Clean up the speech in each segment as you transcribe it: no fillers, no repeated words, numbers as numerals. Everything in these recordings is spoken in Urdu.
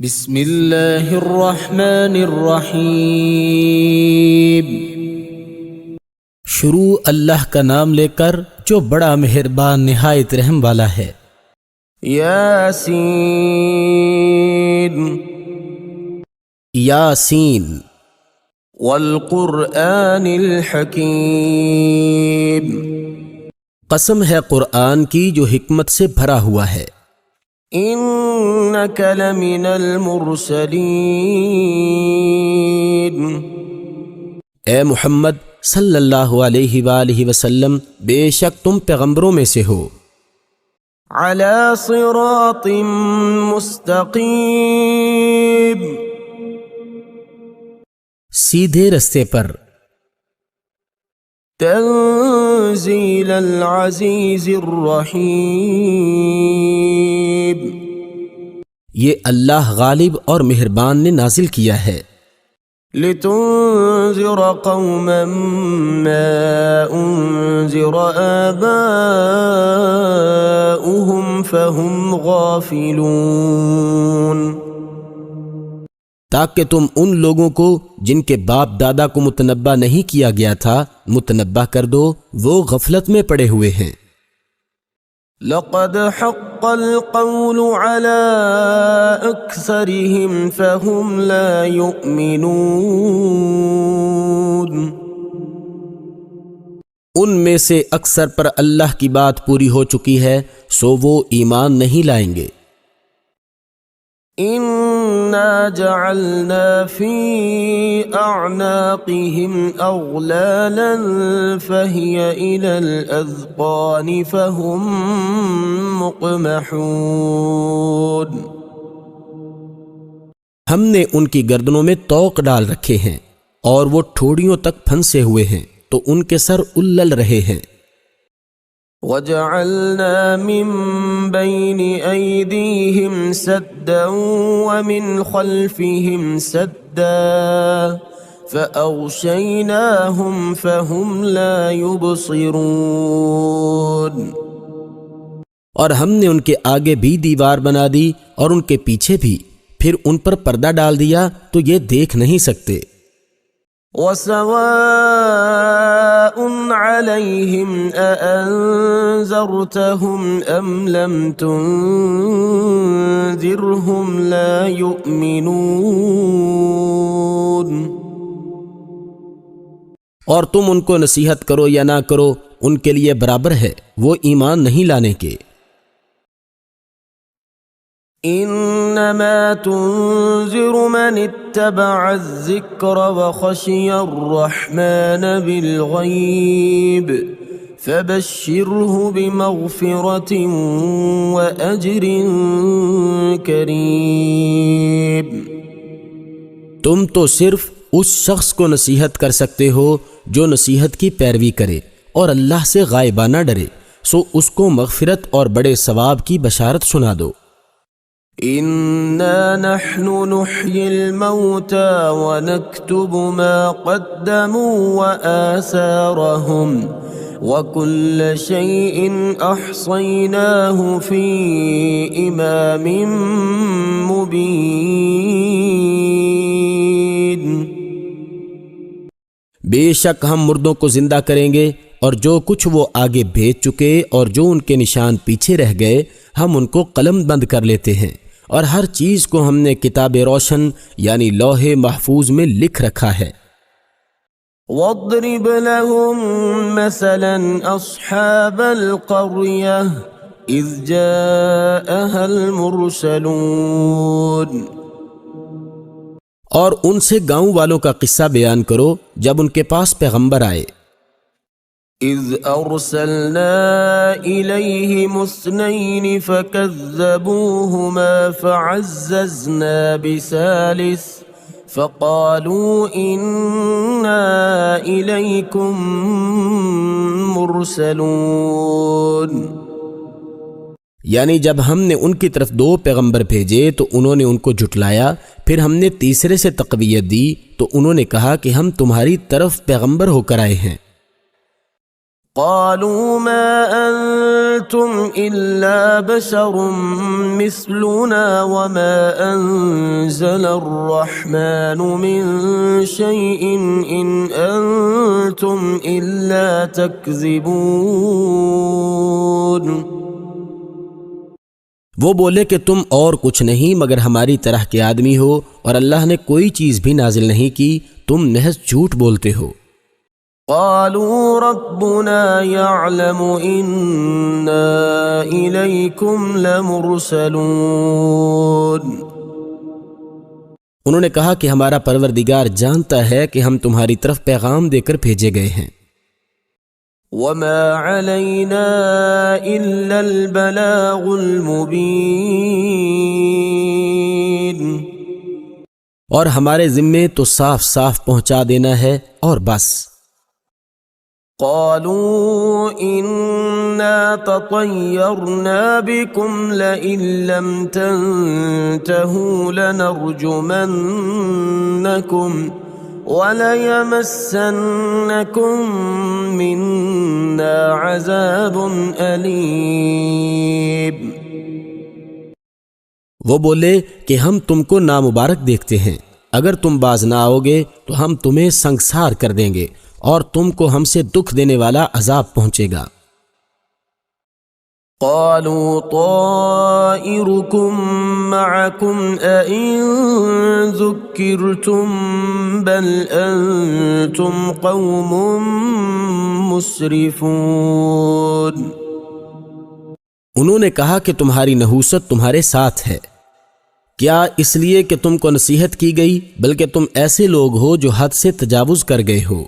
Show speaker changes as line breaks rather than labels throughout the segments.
بسم اللہ الرحمن الرحیم۔ شروع اللہ کا نام لے کر جو بڑا مہربان نہایت رحم والا ہے۔
یاسین
یاسین
والقرآن الحکیم،
قسم ہے قرآن کی جو حکمت سے بھرا ہوا ہے۔
انک لمن المرسلین،
اے محمد صلی اللہ علیہ وآلہ وسلم، بے شک تم پیغمبروں میں سے ہو۔
علی صراط مستقیم،
سیدھے رستے پر۔
تنزیل العزیز الرحیم،
یہ اللہ غالب اور مہربان نے نازل کیا ہے۔
لتنذر قوما ما انذر آباؤهم فهم غافلون،
تاکہ تم ان لوگوں کو جن کے باپ دادا کو متنبہ نہیں کیا گیا تھا متنبہ کر دو، وہ غفلت میں پڑے ہوئے ہیں۔
لقد حق القول على اکثرهم فهم لا يؤمنون،
ان میں سے اکثر پر اللہ کی بات پوری ہو چکی ہے، سو وہ ایمان نہیں لائیں گے۔
انا جعلنا في اعناقهم اغلالا فهي الى الاذقان فهم مقمحون،
ہم نے ان کی گردنوں میں طوق ڈال رکھے ہیں اور وہ ٹھوڑیوں تک پھنسے ہوئے ہیں تو ان کے سر الل رہے ہیں۔
وجعلنا من بين أيديهم سدا ومن خلفهم سدا فأغشيناهم فهم لا يبصرون،
اور ہم نے ان کے آگے بھی دیوار بنا دی اور ان کے پیچھے بھی، پھر ان پر پردہ ڈال دیا تو یہ دیکھ نہیں سکتے۔
وسواء عليهم أأنذرتهم أم لم تنذرهم لا يؤمنون،
اور تم ان کو نصیحت کرو یا نہ کرو، ان کے لیے برابر ہے، وہ ایمان نہیں لانے کے۔
انما تنذر من اتبع الذکر وخشی الرحمن بالغیب فبشره بمغفرة واجر کریم،
تم تو صرف اس شخص کو نصیحت کر سکتے ہو جو نصیحت کی پیروی کرے اور اللہ سے غائبانہ ڈرے، سو اس کو مغفرت اور بڑے ثواب کی بشارت سنا دو۔
انا نحن نحيي الموتى ونكتب ما قدموا وآثارهم وكل شيء احصيناه في امام مبين،
بے شک ہم مردوں کو زندہ کریں گے اور جو کچھ وہ آگے بھیج چکے اور جو ان کے نشان پیچھے رہ گئے ہم ان کو قلم بند کر لیتے ہیں، اور ہر چیز کو ہم نے کتاب روشن یعنی لوح محفوظ میں لکھ رکھا ہے۔
واضرب لهم مثلا اصحاب القرية اذ جاءها المرسلون،
اور ان سے گاؤں والوں کا قصہ بیان کرو جب ان کے پاس پیغمبر آئے۔
اذ ارسلنا الیہم اثنین فکذبوہما فعززنا بثالث فقالوا انا الیکم مرسلون،
یعنی جب ہم نے ان کی طرف 2 پیغمبر بھیجے تو انہوں نے ان کو جھٹلایا، پھر ہم نے تیسرے سے تقویت دی تو انہوں نے کہا کہ ہم تمہاری طرف پیغمبر ہو کر آئے ہیں۔
قالوا ما أنتم إلا بشر مثلنا وما أنتم نزل الرحمن من شيء إن أنتم إلا تكذبون۔
وہ بولے کہ تم اور کچھ نہیں مگر ہماری طرح کے آدمی ہو، اور اللہ نے کوئی چیز بھی نازل نہیں کی، تم محض جھوٹ بولتے ہو۔
قالوا ربنا يعلم إنا إليكم لمرسلون۔
انہوں نے کہا کہ ہمارا پروردگار جانتا ہے کہ ہم تمہاری طرف پیغام دے کر بھیجے گئے ہیں۔
وما علينا إلا البلاغ المبين۔
اور ہمارے ذمے تو صاف صاف پہنچا دینا ہے اور بس۔
قالوا إنا تطيرنا بكم لئن لم تنتهوا لنرجمنكم وَلَيَمَسَّنَّكُم مِّنَّا عَذَابٌ أَلِيمٌ۔
وہ بولے کہ ہم تم کو نامبارک دیکھتے ہیں، اگر تم باز نہ آؤ گے تو ہم تمہیں سنگسار کر دیں گے اور تم کو ہم سے دکھ دینے والا عذاب پہنچے گا۔
قالوا طائركم معكم أئن ذكرتم بل أنتم قوم مسرفون۔
انہوں نے کہا کہ تمہاری نحوست تمہارے ساتھ ہے، کیا اس لیے کہ تم کو نصیحت کی گئی، بلکہ تم ایسے لوگ ہو جو حد سے تجاوز کر گئے ہو۔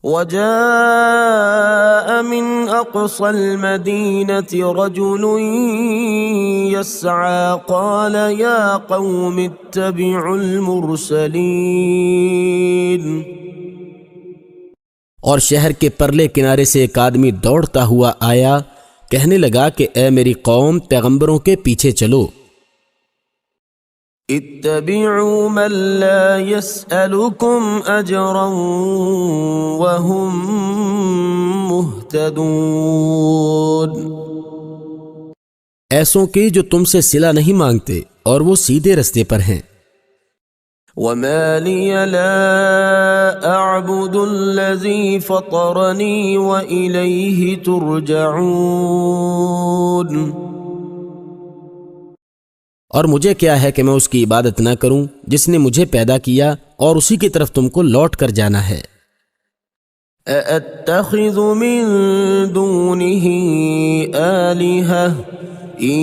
وجاء من أقصى المدينة رجل يسعى قال يا قوم اتبعوا المرسلين۔
اور شہر کے پرلے کنارے سے ایک آدمی دوڑتا ہوا آیا، کہنے لگا کہ اے میری قوم، پیغمبروں کے پیچھے چلو۔
اتبعوا من لا يسألكم أجرا وهم مهتدون۔
ایسوں کے جو تم سے صلہ نہیں مانگتے اور وہ سیدھے رستے پر ہیں۔
وما لي لا أعبد الذي فطرني وإليه ترجعون۔
اور مجھے کیا ہے کہ میں اس کی عبادت نہ کروں جس نے مجھے پیدا کیا، اور اسی کی طرف تم کو لوٹ کر جانا ہے۔
أَأَتَّخِذُ مِن دُونِهِ آلِهَةً إِن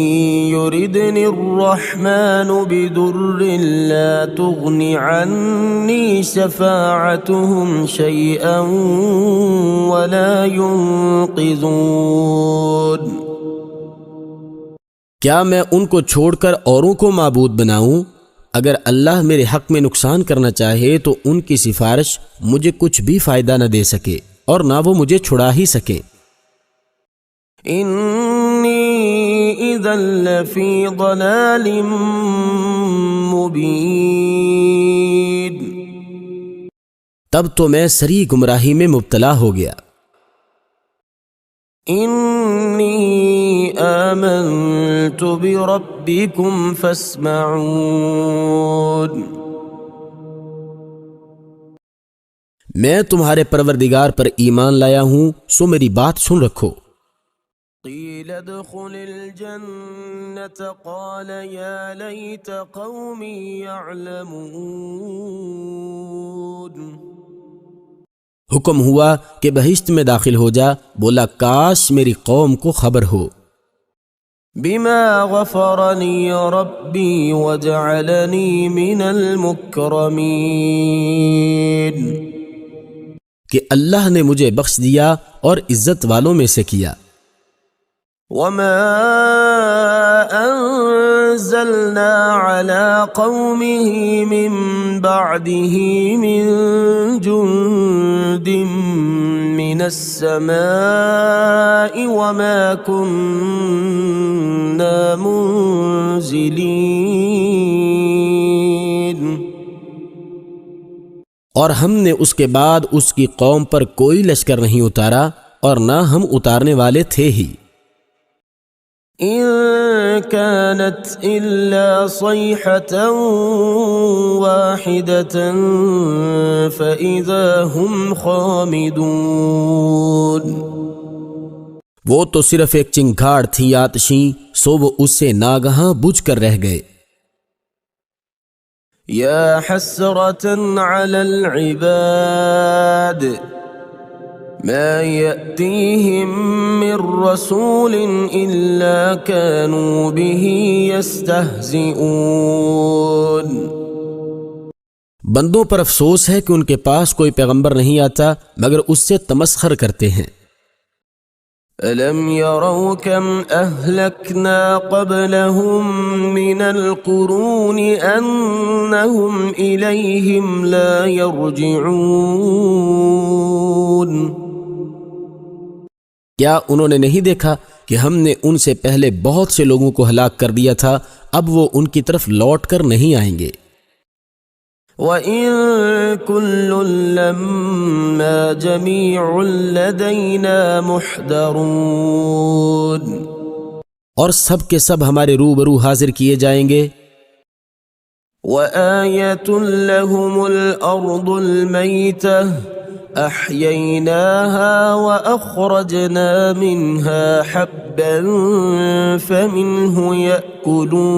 يُرِدْنِ الرَّحْمَنُ بِضُرٍّ لَّا تُغْنِ عَنِّي شَفَاعَتُهُمْ شَيْئًا وَلَا يُنقِذُونَ۔
کیا میں ان کو چھوڑ کر اوروں کو معبود بناؤں؟ اگر اللہ میرے حق میں نقصان کرنا چاہے تو ان کی سفارش مجھے کچھ بھی فائدہ نہ دے سکے اور نہ وہ مجھے چھڑا ہی سکے۔
انی اذا لفی ضلال مبین۔
تب تو میں سری گمراہی میں مبتلا ہو گیا۔
انی آمنت بربکم فاسمعون۔
میں تمہارے پروردگار پر ایمان لایا ہوں، سو میری بات سن رکھو۔
قیل ادخل الجنة قال یا لیت قومی یعلمون۔
حکم ہوا کہ بہشت میں داخل ہو جا، بولا کاش میری قوم کو خبر ہو۔
بما غفرنی ربی وجعلنی من المکرمین۔
کہ اللہ نے مجھے بخش دیا اور عزت والوں میں سے کیا۔
وما انزلنا على قومه من بعده من جند من السماء وما كنا منزلين۔
اور ہم نے اس کے بعد اس کی قوم پر کوئی لشکر نہیں اتارا اور نہ ہم اتارنے والے تھے ہی۔
إن كانت إلا صيحة واحدة فإذا هم خامدون.
وہ تو صرف ایک چنگھاڑ تھی آتشیں، سو وہ اس سے ناگہاں بجھ کر رہ گئے.
يا حسرة على العباد ما يأتيهم من رسول إلا كانوا به يستهزئون.
بندوں پر افسوس ہے کہ ان کے پاس کوئی پیغمبر نہیں آتا مگر اس سے تمسخر کرتے ہیں.
ألم يروا كم أهلكنا قبلهم من القرون أنهم إليهم لا يرجعون.
کیا انہوں نے نہیں دیکھا کہ ہم نے ان سے پہلے بہت سے لوگوں کو ہلاک کر دیا تھا، اب وہ ان کی طرف لوٹ کر نہیں آئیں گے.
وَإِن كُلٌّ لَّمَّا جَمِيعٌ لَّدَيْنَا مُحْضَرُونَ.
اور سب کے سب ہمارے روبرو حاضر کیے جائیں گے.
وَآيَةٌ لَّهُمُ الْأَرْضُ الْمَيْتَةُ أَحْيَيْنَاهَا وَأَخْرَجْنَا مِنْهَا حَبًّا فَمِنْهُ يَأْكُلُونَ.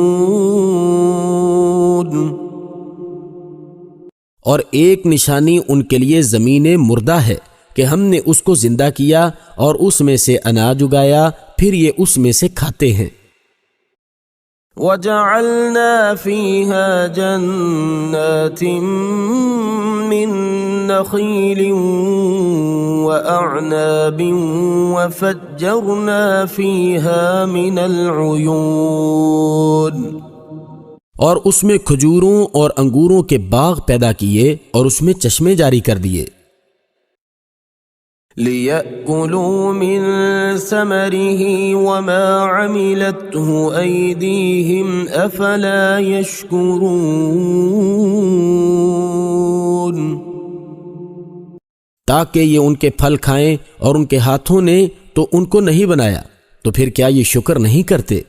اور ایک نشانی ان کے لیے زمین مردہ ہے کہ ہم نے اس کو زندہ کیا اور اس میں سے اناج اگایا، پھر یہ اس میں سے کھاتے ہیں.
وَجَعَلْنَا فِيهَا جَنَّاتٍ مِّن نَّخِيلٍ وَأَعْنَابٍ وَفَجَّرْنَا فِيهَا مِنَ الْعُيُونِ.
اور اس میں کھجوروں اور انگوروں کے باغ پیدا کیے اور اس میں چشمے جاری کر دیے.
لِيَأْكُلُوا مِن ثَمَرِهِ وَمَا عَمِلَتْهُ أَيْدِيهِمْ أَفَلَا يَشْكُرُونَ.
تاکہ یہ ان کے پھل کھائیں، اور ان کے ہاتھوں نے تو ان کو نہیں بنایا، تو پھر کیا یہ شکر نہیں کرتے؟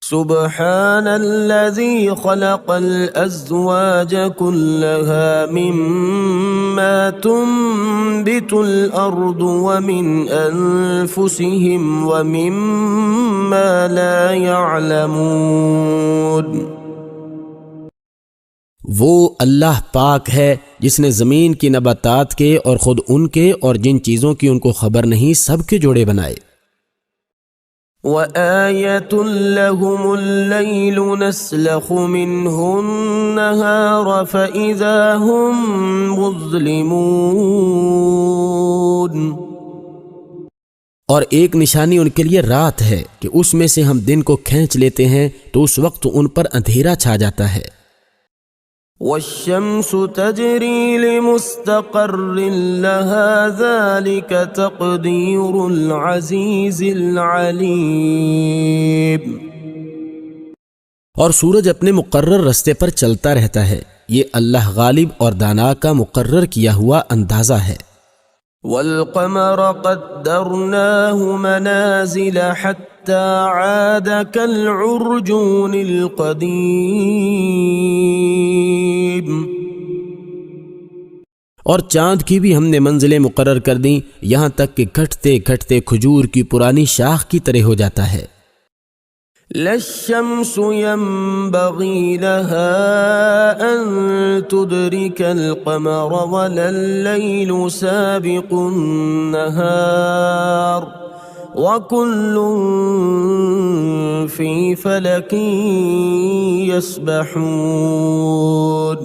سبحان الذي خلق الأزواج كلها مما تنبت الأرض ومن أنفسهم ومما لا يعلمون.
وہ اللہ پاک ہے جس نے زمین کی نباتات کے اور خود ان کے اور جن چیزوں کی ان کو خبر نہیں سب کے جوڑے بنائے.
وَآيَةٌ لَّهُمُ اللَّيْلُ نَسْلَخُ مِنْهُ النَّهَارَ فَإِذَا هُمْ مُظْلِمُونَ.
اور ایک نشانی ان کے لیے رات ہے کہ اس میں سے ہم دن کو کھینچ لیتے ہیں تو اس وقت ان پر اندھیرا چھا جاتا ہے.
وَالشَّمْسُ تَجْرِي لِمُسْتَقَرٍّ لَهَا ذَلِكَ تَقْدِيرُ الْعَزِيزِ الْعَلِيمِ.
اور سورج اپنے مقرر رستے پر چلتا رہتا ہے، یہ اللہ غالب اور دانا کا مقرر کیا ہوا اندازہ ہے.
وَالْقَمَرَ قَدَّرْنَاهُ مَنَازِلَ حَتَّى عَادَ كَالْعُرْجُونِ الْقَدِيمِ.
اور چاند کی بھی ہم نے منزلیں مقرر کر دیں، یہاں تک کہ گھٹتے گھٹتے کھجور کی پرانی شاخ کی طرح ہو جاتا ہے.
لا الشمس ينبغي لها أن تدرك القمر ولا الليل سابق النهار وكل في فلك يسبحون.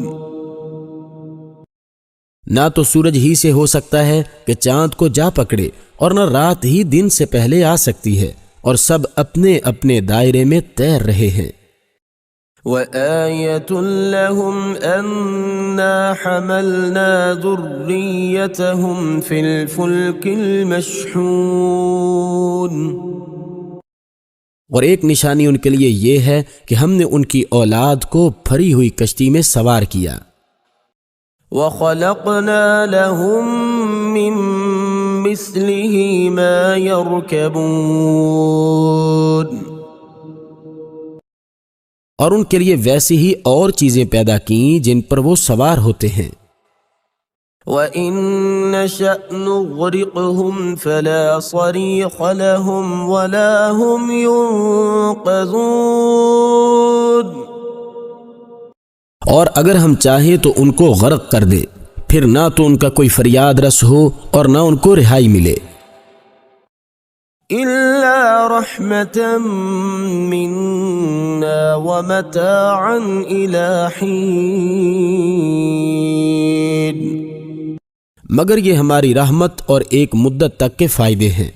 نہ تو سورج ہی سے ہو سکتا ہے کہ چاند کو جا پکڑے، اور نہ رات ہی دن سے پہلے آ سکتی ہے، اور سب اپنے اپنے دائرے میں تیر رہے ہیں.
وَآيَةٌ لَّهُمْ أَنَّا حَمَلْنَا ذُرِّيَّتَهُمْ فِي الْفُلْكِ الْمَشْحُونِ.
اور ایک نشانی ان کے لیے یہ ہے کہ ہم نے ان کی اولاد کو بھری ہوئی کشتی میں سوار کیا.
وَخَلَقْنَا لَهُم مِّن مثله ما يركبون
اور ان کے لیے ویسی ہی اور چیزیں پیدا کیں جن پر وہ سوار ہوتے ہیں۔
وَإِن نَّشَأْ نُغْرِقْهُمْ فَلَا صَرِيخَ لَهُمْ وَلَا هُمْ يُنقَذُونَ
اور اگر ہم چاہیں تو ان کو غرق کر دے، پھر نہ تو ان کا کوئی فریاد رس ہو اور نہ ان کو رہائی ملے،
إِلَّا رَحْمَةً مِّنَّا وَمَتَاعًا إِلَىٰ حِينٍ
مگر یہ ہماری رحمت اور ایک مدت تک کے فائدے ہیں۔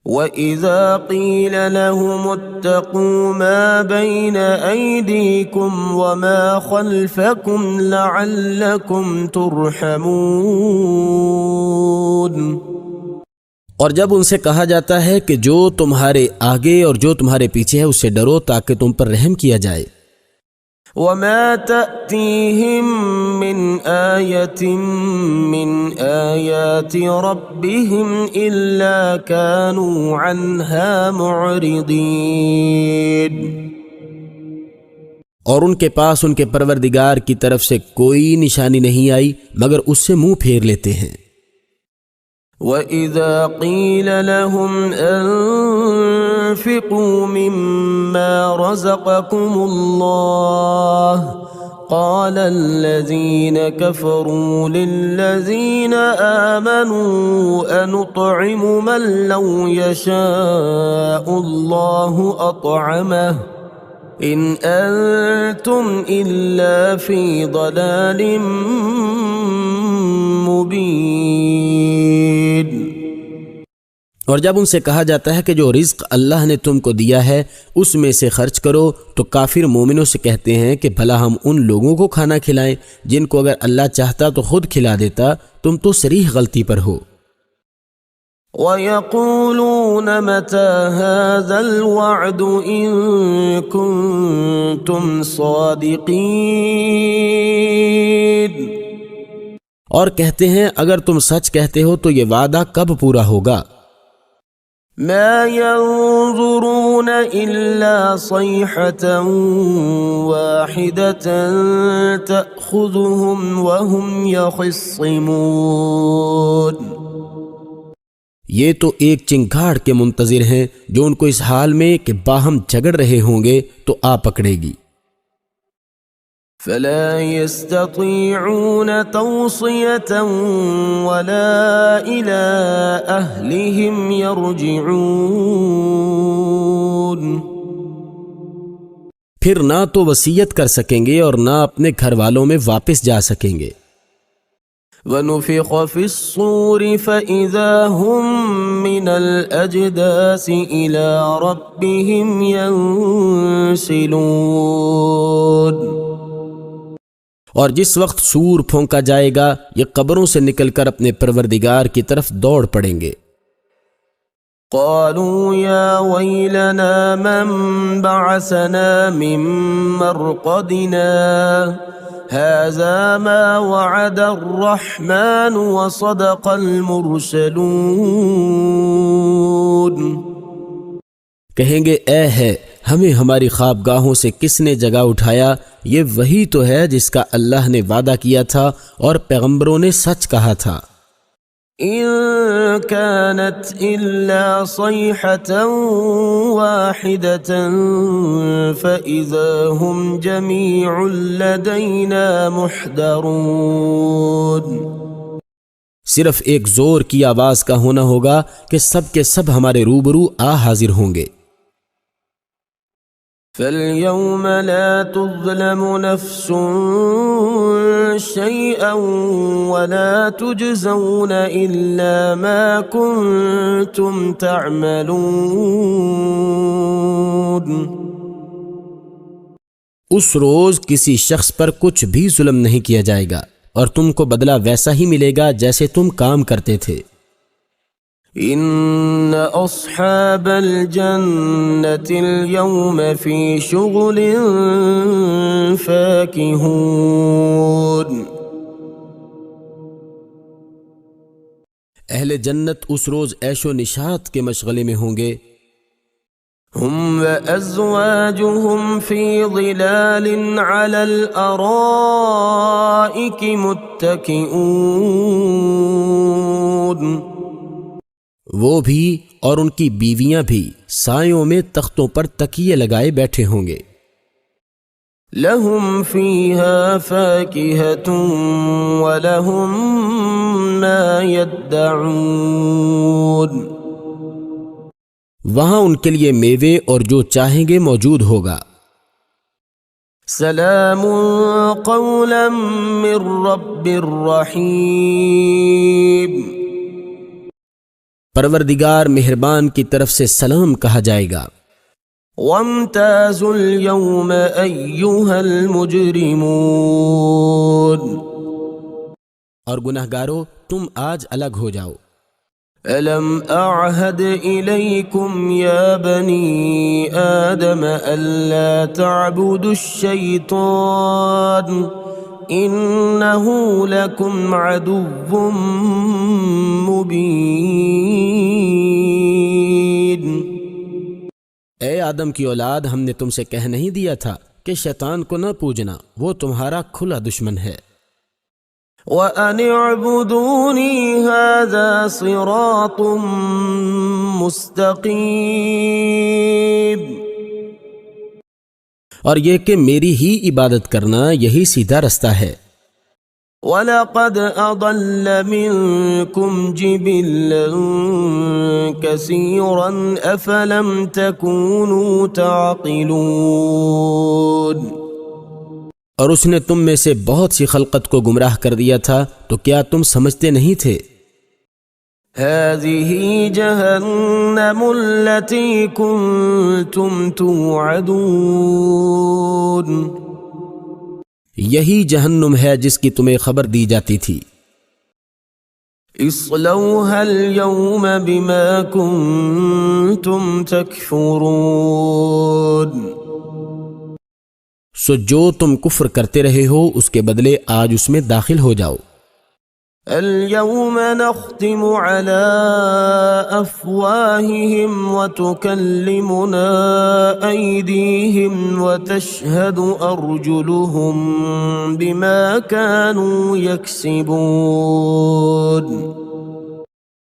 وَإِذَا قِيلَ لَهُمُ اتَّقُوا مَا بَيْنَ أَيْدِيكُمْ وَمَا خَلْفَكُمْ لَعَلَّكُمْ تُرْحَمُونَ
اور جب ان سے کہا جاتا ہے کہ جو تمہارے آگے اور جو تمہارے پیچھے ہے اس سے ڈرو تاکہ تم پر رحم کیا جائے۔
وَمَا تَأْتِيهِم مِّنْ آيَةٍ مِّنْ آيَاتِ رَبِّهِمْ إِلَّا كَانُوا عَنْهَا مُعْرِضِينَ
اور ان کے پاس ان کے پروردگار کی طرف سے کوئی نشانی نہیں آئی مگر اس سے منہ پھیر لیتے ہیں۔
وَإِذَا قِيلَ لَهُمْ أَنفِقُوا مِمَّا رَزَقَكُمُ اللَّهُ قَالَ الَّذِينَ كَفَرُوا لِلَّذِينَ آمَنُوا أَنُطْعِمُ مَن لَّوْ يَشَاءُ اللَّهُ أَطْعَمَهُ إِنْ أَنتُمْ إِلَّا فِي ضَلَالٍ مبین
اور جب ان سے کہا جاتا ہے کہ جو رزق اللہ نے تم کو دیا ہے اس میں سے خرچ کرو تو کافر مومنوں سے کہتے ہیں کہ بھلا ہم ان لوگوں کو کھانا کھلائیں جن کو اگر اللہ چاہتا تو خود کھلا دیتا، تم تو صریح غلطی پر ہو۔
وَيَقُولُونَ مَتَى هَذَا الْوَعْدُ إِن كُنتُمْ صَادِقِينَ
اور کہتے ہیں اگر تم سچ کہتے ہو تو یہ وعدہ کب پورا ہوگا؟
ما ينظرون إلا صيحة واحدة تأخذهم وهم يخصمون
یہ تو ایک چنگھاڑ کے منتظر ہیں جو ان کو اس حال میں کہ باہم جھگڑ رہے ہوں گے تو آ پکڑے گی۔
فلا يستطيعون توصية ولا إلى أهلهم يرجعون
پھر نہ تو وصیت کر سکیں گے اور نہ اپنے گھر والوں میں واپس جا سکیں گے۔
وَنُفِخَ فِي الصُّورِ فَإِذَا هُم مِّنَ الْأَجْدَاثِ إِلَىٰ رَبِّهِمْ يَنسِلُونَ
اور جس وقت سور پھونکا جائے گا یہ قبروں سے نکل کر اپنے پروردگار کی طرف دوڑ پڑیں گے۔
قالوا يا ويلنا من بعثنا من مرقدنا هذا ما وعد الرحمن وصدق المرسلون
کہیں گے اے ہے ہمیں ہماری خوابگاہوں سے کس نے جگا اٹھایا، یہ وہی تو ہے جس کا اللہ نے وعدہ کیا تھا اور پیغمبروں نے سچ کہا تھا۔
إن كانت إلا صيحة واحدة فإذا هم جميع لدينا محضرون
صرف ایک زور کی آواز کا ہونا ہوگا کہ سب کے سب ہمارے روبرو آ حاضر ہوں گے۔
فَالْيَوْمَ لَا تُظْلَمُ نَفْسٌ شَيْئًا وَلَا تُجْزَوْنَ إِلَّا مَا كُنتُمْ تَعْمَلُونَ
اس روز کسی شخص پر کچھ بھی ظلم نہیں کیا جائے گا اور تم کو بدلہ ویسا ہی ملے گا جیسے تم کام کرتے تھے۔
ان اصحاب الجنة اليوم في شغل فاكهون
اہل جنت اس روز عیش و نشاط کے مشغلے میں ہوں گے.
هم وأزواجهم في ظلال على الأرائك متكئون.
وہ بھی اور ان کی بیویاں بھی سایوں میں تختوں پر تکیے لگائے بیٹھے ہوں گے.
لهم فيها فاكهة ولهم ما يدعون.
وہاں ان کے لیے میوے اور جو چاہیں گے موجود ہوگا.
سلام قولا من رب رحیم.
پروردگار مہربان کی طرف سے سلام کہا جائے گا.
وامتازوا اليوم أيها المجرمون.
اور گنہگارو تم آج الگ ہو جاؤ.
ألم أعهد إليكم يا بني آدم ألا تعبدوا الشيطان إنه لكم عدو مبين.
اے آدم کی اولاد، ہم نے تم سے کہہ نہیں دیا تھا کہ شیطان کو نہ پوجنا، وہ تمہارا کھلا دشمن ہے.
وَأَنِ اعْبُدُونِي هَذَا صِرَاطٌ مُسْتَقِيمٌ.
اور یہ کہ میری ہی عبادت کرنا یہی سیدھا رستہ ہے.
وَلَقَدْ أَضَلَّ مِنْكُمْ جِبِلًّا كَثِيرًا أَفَلَمْ تَكُونُوا تَعْقِلُونَ.
اور اس نے تم میں سے بہت سی خلقت کو گمراہ کر دیا تھا، تو کیا تم سمجھتے نہیں تھے؟
هَذِهِ جَهَنَّمُ الَّتِي كُنْتُمْ تُوعَدُونَ.
یہی جہنم ہے جس کی تمہیں خبر دی جاتی تھی.
اصلوها اليوم بما كنتم تكفرون.
سو جو تم کفر کرتے رہے ہو اس کے بدلے آج اس میں داخل ہو جاؤ.
اليوم نختم على أفواههم وتكلمنا أيديهم وتشهد أرجلهم بما كانوا يكسبون.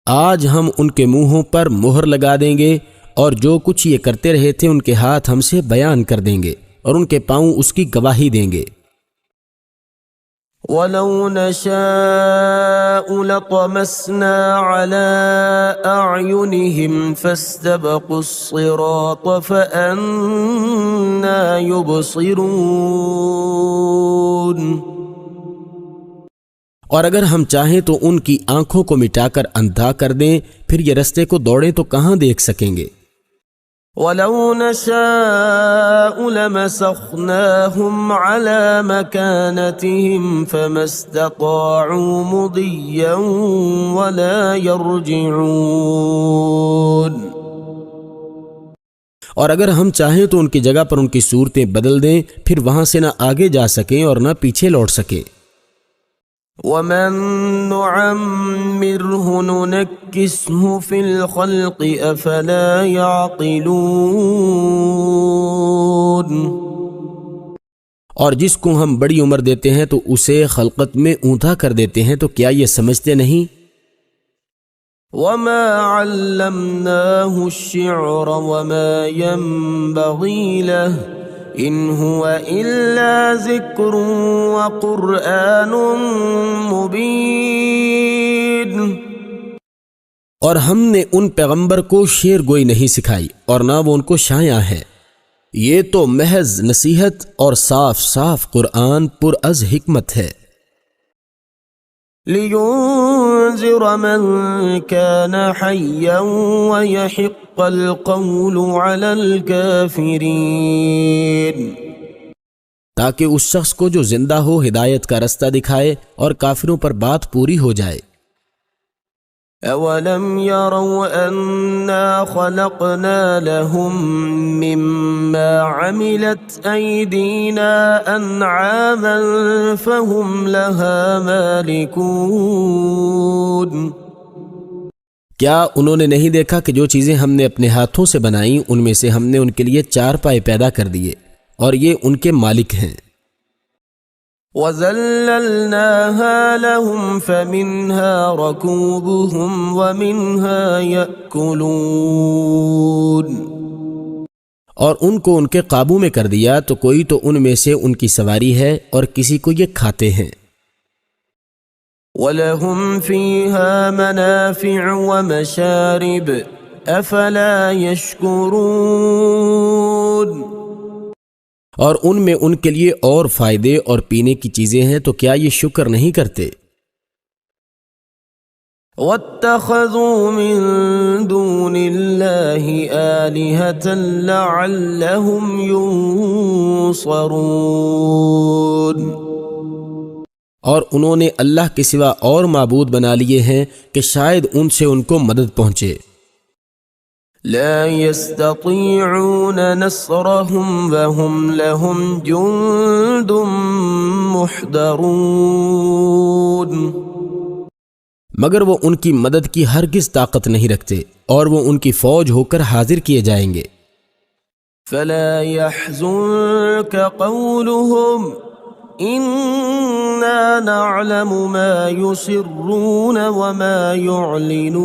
آج ہم ان کے منہوں پر مہر لگا دیں گے اور جو کچھ یہ کرتے رہے تھے ان کے ہاتھ ہم سے بیان کر دیں گے اور ان کے پاؤں اس کی گواہی دیں گے.
وَلَوْ نَشَاءُ لَطَمَسْنَا عَلَىٰ أَعْيُنِهِمْ فَاسْتَبَقُوا الصِّرَاطَ فَأَنَّىٰ يُبْصِرُونَ.
اور اگر ہم چاہیں تو ان کی آنکھوں کو مٹا کر اندھا کر دیں، پھر یہ رستے کو دوڑیں تو کہاں دیکھ سکیں گے.
وَلَوْ نَشَاءُ لَمَسَخْنَاهُمْ عَلَىٰ مَكَانَتِهِمْ فَمَا اسْتَطَاعُوا مُضِيًّا وَلَا يَرْجِعُونَ.
اور اگر ہم چاہیں تو ان کی جگہ پر ان کی صورتیں بدل دیں، پھر وہاں سے نہ آگے جا سکیں اور نہ پیچھے لوٹ سکیں.
وَمَن نُعَمِّرْهُ نُنَكِّسْهُ فِي الْخَلْقِ أَفَلَا يَعْقِلُونَ.
اور جس کو ہم بڑی عمر دیتے ہیں تو اسے خلقت میں اونٹا کر دیتے ہیں، تو کیا یہ سمجھتے نہیں؟
وَمَا عَلَّمْنَاهُ الشِّعْرَ وَمَا يَنبَغِي لَهُ إِنْ هُوَ إِلَّا ذِكْرٌ وَقُرْآنٌ مُبِينٌ.
اور ہم نے ان پیغمبر کو شعر گوئی نہیں سکھائی اور نہ وہ ان کو شایع ہے. یہ تو محض نصیحت اور صاف صاف قرآن پر از حکمت ہے.
لِيُنذِرَ مَن كَانَ حَيًّا وَيَحِقَّ الْقَوْلُ عَلَى الْكَافِرِينَ.
تاکہ اس شخص کو جو زندہ ہو ہدایت کا رستہ دکھائے اور کافروں پر بات پوری ہو جائے.
أَوَلَمْ يَرَوْا أَنَّا خَلَقْنَا لَهُم مِّمَّا عَمِلَتْ أَيْدِينَا أَنْعَامًا فَهُمْ لَهَا مَالِكُونَ.
کیا انہوں نے نہیں دیکھا کہ جو چیزیں ہم نے اپنے ہاتھوں سے بنائیں ان میں سے ہم نے ان کے لیے 4 پائے پیدا کر دیے اور یہ ان کے مالک ہیں۔
وَذَلَّلْنَاهَا لَهُمْ فَمِنْهَا رَكُوبُهُمْ وَمِنْهَا يَأْكُلُونَ،
اور ان کو ان کے قابو میں کر دیا تو کوئی تو ان میں سے ان کی سواری ہے اور کسی کو یہ کھاتے ہیں۔
وَلَهُمْ فِيهَا مَنَافِعُ وَمَشَارِبُ أَفَلَا يَشْكُرُونَ،
اور ان میں ان کے لیے اور فائدے اور پینے کی چیزیں ہیں تو کیا یہ شکر نہیں کرتے؟
وَاتَّخَذُوا مِن دُونِ اللَّهِ آلِهَةً لَعَلَّهُمْ يُنصَرُونَ،
اور انہوں نے اللہ کے سوا اور معبود بنا لیے ہیں کہ شاید ان سے ان کو مدد پہنچے۔
لا يستطيعون نصرهم وهم لهم جند محضرون،
مگر وہ ان کی مدد کی ہرگز طاقت نہیں رکھتے اور وہ ان کی فوج ہو کر حاضر کیے جائیں گے۔
فلا يحزنك قولهم إنا نعلم ما يسرون وما يعلنون،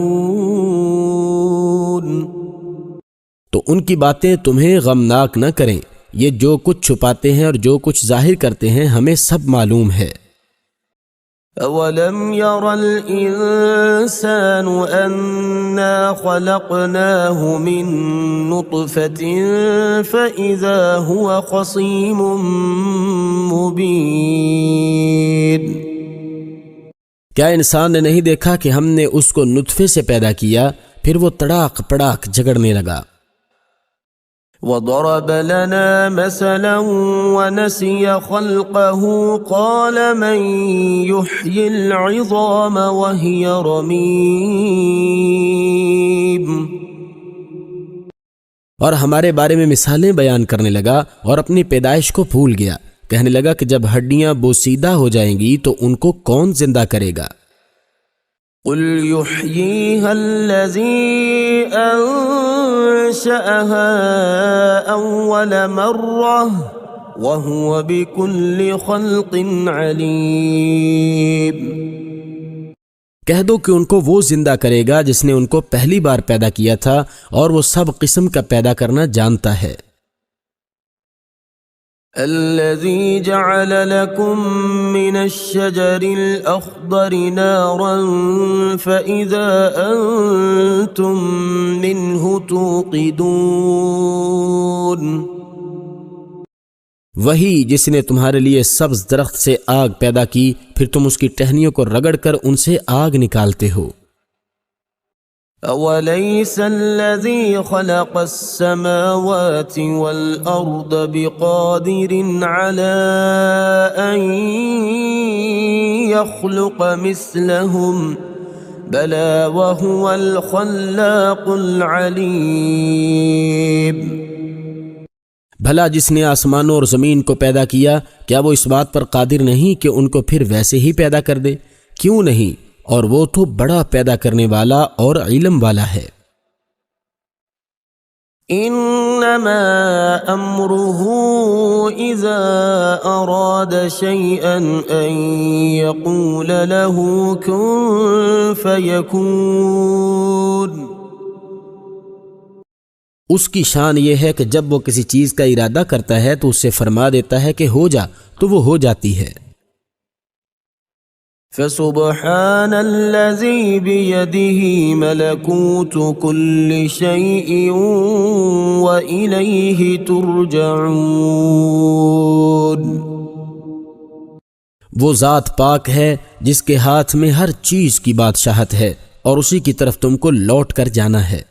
تو ان کی باتیں تمہیں غمناک نہ کریں، یہ جو کچھ چھپاتے ہیں اور جو کچھ ظاہر کرتے ہیں ہمیں سب معلوم ہے۔
أَوَلَمْ يَرَ الْإِنسَانُ أَنَّا خَلَقْنَاهُ مِن نُّطْفَةٍ فَإِذَا هُوَ خَصِيمٌ مُّبِينٌ،
کیا انسان نے نہیں دیکھا کہ ہم نے اس کو نطفے سے پیدا کیا پھر وہ تڑاک پڑاک جھگڑنے لگا۔
وَضَرَبَ لَنَا مَثَلًا وَنَسِيَ خَلْقَهُ قَالَ مَن يُحْيِي الْعِظَامَ وَهِيَ رَمِيمٌ،
اور ہمارے بارے میں مثالیں بیان کرنے لگا اور اپنی پیدائش کو بھول گیا، کہنے لگا کہ جب ہڈیاں بوسیدہ ہو جائیں گی تو ان کو کون زندہ کرے گا؟
قُلْ يُحْيِيهَا الَّذِي أَنشَأَهَا أَوَّلَ مَرَّةٍ وَهُوَ بِكُلِّ خَلْقٍ عَلِيمٌ،
کہہ دو کہ ان کو وہ زندہ کرے گا جس نے ان کو پہلی بار پیدا کیا تھا اور وہ سب قسم کا پیدا کرنا جانتا ہے۔
الذي جعل لكم من الشجر الأخضر نارا فإذا أنتم منه توقدون،
وہی جس نے تمہارے لیے سبز درخت سے آگ پیدا کی پھر تم اس کی ٹہنیوں کو رگڑ کر ان سے آگ نکالتے ہو۔
أَوَلَيْسَ الَّذِي خَلَقَ السَّمَاوَاتِ وَالْأَرْضَ بِقَادِرٍ عَلَىٰ أَن يَخْلُقَ مِثْلَهُمْ بَلَىٰ وَهُوَ الْخَلَّاقُ الْعَلِيمُ،
بھلا جس نے آسمانوں اور زمین کو پیدا کیا کیا وہ اس بات پر قادر نہیں کہ ان کو پھر ویسے ہی پیدا کر دے؟ کیوں نہیں، اور وہ تو بڑا پیدا کرنے والا اور علم والا ہے۔
انما امره اذا اراد شيئا ان يقول له كن فيكون،
اس کی شان یہ ہے کہ جب وہ کسی چیز کا ارادہ کرتا ہے تو اس سے فرما دیتا ہے کہ ہو جا تو وہ ہو جاتی ہے۔
فسبحان الذي بيده ملكوت كل شيء وإليه ترجعون،
وہ ذات پاک ہے جس کے ہاتھ میں ہر چیز کی بادشاہت ہے اور اسی کی طرف تم کو لوٹ کر جانا ہے۔